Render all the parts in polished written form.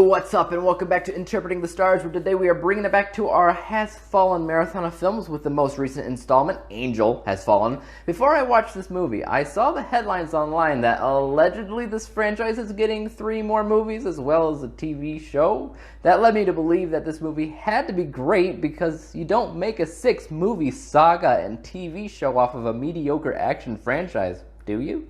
what's up, and welcome back to Interpreting the Stars, where today we are bringing it back to our Has Fallen marathon of films with the most recent installment, Angel Has Fallen. Before I watched this movie, I saw the headlines online that allegedly this franchise is getting 3 more movies as well as a TV show. That led me to believe that this movie had to be great because you don't make a 6-movie saga and TV show off of a mediocre action franchise, do you?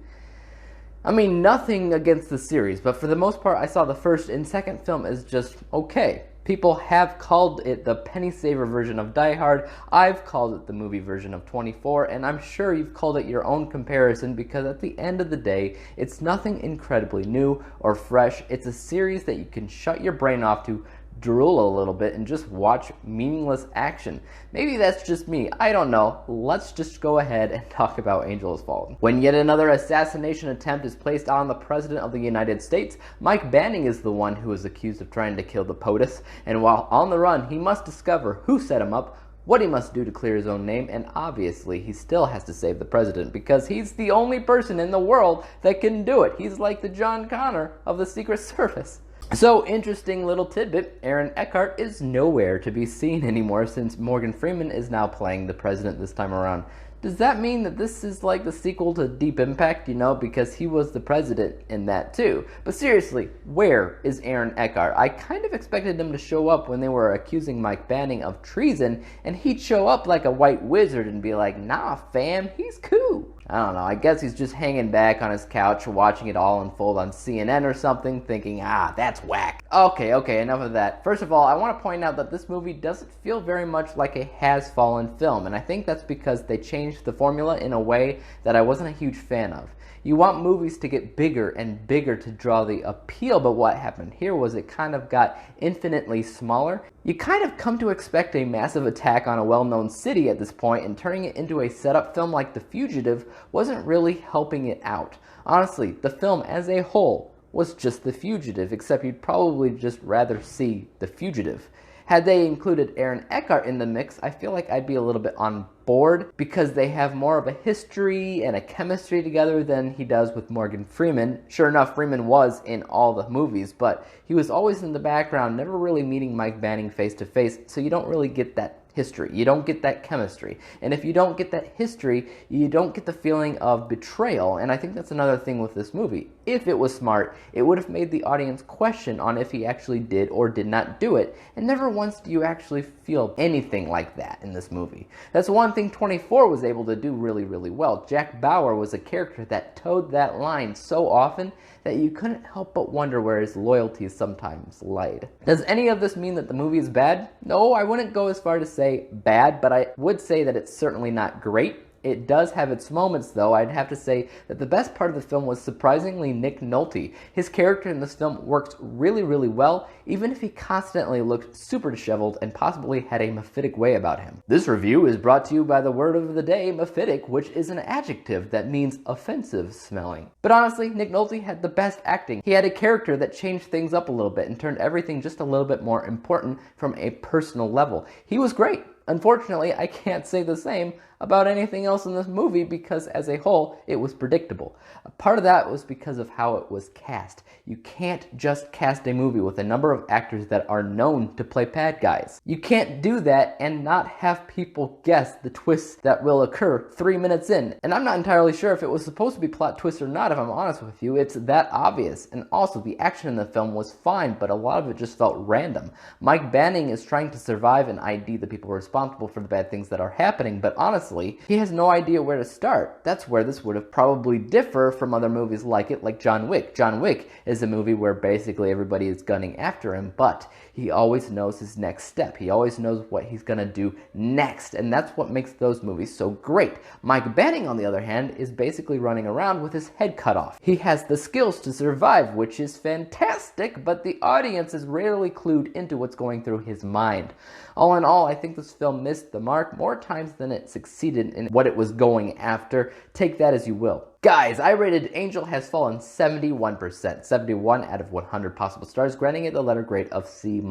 I mean, nothing against the series, but for the most part, I saw the first and second film as just okay. People have called it the penny saver version of Die Hard. I've called it the movie version of 24, and I'm sure you've called it your own comparison because at the end of the day, it's nothing incredibly new or fresh. It's a series that you can shut your brain off to, drool a little bit, and just watch meaningless action. Maybe that's just me, I don't know. Let's just go ahead and talk about Angel Has Fallen. When yet another assassination attempt is placed on the President of the United States, Mike Banning is the one who is accused of trying to kill the POTUS, and while on the run, he must discover who set him up, what he must do to clear his own name, and obviously he still has to save the president because he's the only person in the world that can do it. He's like the John Connor of the Secret Service. So, interesting little tidbit, Aaron Eckhart is nowhere to be seen anymore since Morgan Freeman is now playing the president this time around. Does that mean that this is like the sequel to Deep Impact, because he was the president in that too? But seriously, where is Aaron Eckhart? I kind of expected him to show up when they were accusing Mike Banning of treason, and he'd show up like a white wizard and be like, nah fam, he's cool. I don't know, I guess he's just hanging back on his couch watching it all unfold on CNN or something, thinking, that's whack. Okay, enough of that. First of all, I want to point out that this movie doesn't feel very much like a Has Fallen film, and I think that's because they changed the formula in a way that I wasn't a huge fan of. You want movies to get bigger and bigger to draw the appeal, but what happened here was it kind of got infinitely smaller. You kind of come to expect a massive attack on a well-known city at this point, and turning it into a setup film like The Fugitive wasn't really helping it out. Honestly, the film as a whole was just The Fugitive, except you'd probably just rather see The Fugitive. Had they included Aaron Eckhart in the mix, I feel like I'd be a little bit on board because they have more of a history and a chemistry together than he does with Morgan Freeman. Sure enough, Freeman was in all the movies, but he was always in the background, never really meeting Mike Banning face to face, so you don't really get that history. You don't get that chemistry. And if you don't get that history, you don't get the feeling of betrayal. And I think that's another thing with this movie. If it was smart, it would have made the audience question on if he actually did or did not do it. And never once do you actually feel anything like that in this movie. That's one thing 24 was able to do really, really well. Jack Bauer was a character that towed that line so often that you couldn't help but wonder where his loyalties sometimes lied. Does any of this mean that the movie is bad? No, I wouldn't go as far to say bad, but I would say that it's certainly not great. It does have its moments, though. I'd have to say that the best part of the film was surprisingly Nick Nolte. His character in this film worked really, really well, even if he constantly looked super disheveled and possibly had a mephitic way about him. This review is brought to you by the word of the day, mephitic, which is an adjective that means offensive smelling. But honestly, Nick Nolte had the best acting. He had a character that changed things up a little bit and turned everything just a little bit more important from a personal level. He was great. Unfortunately, I can't say the same about anything else in this movie because as a whole, it was predictable. A part of that was because of how it was cast. You can't just cast a movie with a number of actors that are known to play bad guys. You can't do that and not have people guess the twists that will occur 3 minutes in. And I'm not entirely sure if it was supposed to be plot twists or not, if I'm honest with you. It's that obvious. And also, the action in the film was fine, but a lot of it just felt random. Mike Banning is trying to survive and ID the people responsible for the bad things that are happening, but honestly, he has no idea where to start. That's where this would have probably differ from other movies like it, like John Wick. John Wick is a movie where basically everybody is gunning after him, but he always knows his next step. He always knows what he's gonna do next, and that's what makes those movies so great. Mike Banning, on the other hand, is basically running around with his head cut off. He has the skills to survive, which is fantastic, but the audience is rarely clued into what's going through his mind. All in all, I think this film missed the mark more times than it succeeded in what it was going after. Take that as you will. Guys, I rated Angel Has Fallen 71%, 71 out of 100 possible stars, granting it the letter grade of C-.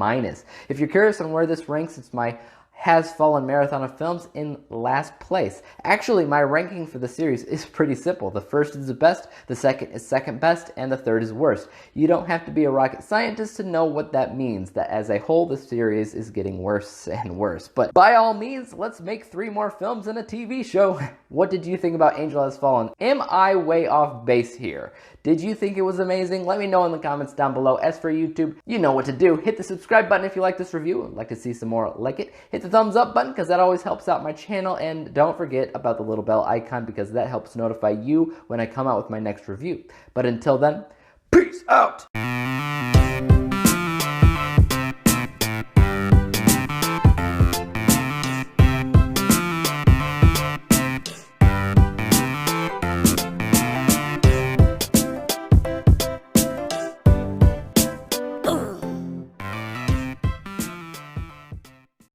If you're curious on where this ranks, it's my Has Fallen marathon of films in last place. Actually, my ranking for the series is pretty simple. The first is the best, the second is second best, and the third is worst. You don't have to be a rocket scientist to know what that means, that as a whole, the series is getting worse and worse. But by all means, let's make 3 more films and a TV show. What did you think about Angel Has Fallen? Am I way off base here? Did you think it was amazing? Let me know in the comments down below. As for YouTube, you know what to do. Hit the subscribe button if you like this review and like to see some more like it. Hit the thumbs up button because that always helps out my channel. And don't forget about the little bell icon because that helps notify you when I come out with my next review. But until then, peace out!